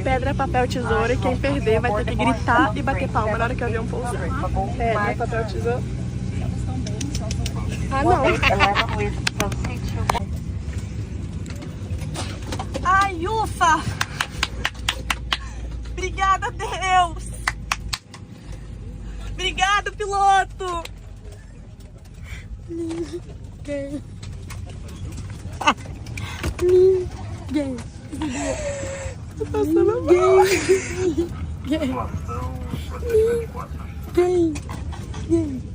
Pedra, papel, tesoura, e quem perder vai ter que gritar e bater palma na hora que o avião pousar. Pedra, papel, tesoura. Ah, não. Ai, ufa! Obrigada, Deus! Obrigado, piloto! Ninguém. Ninguém. Tô passando mal. Ninguém. Ninguém.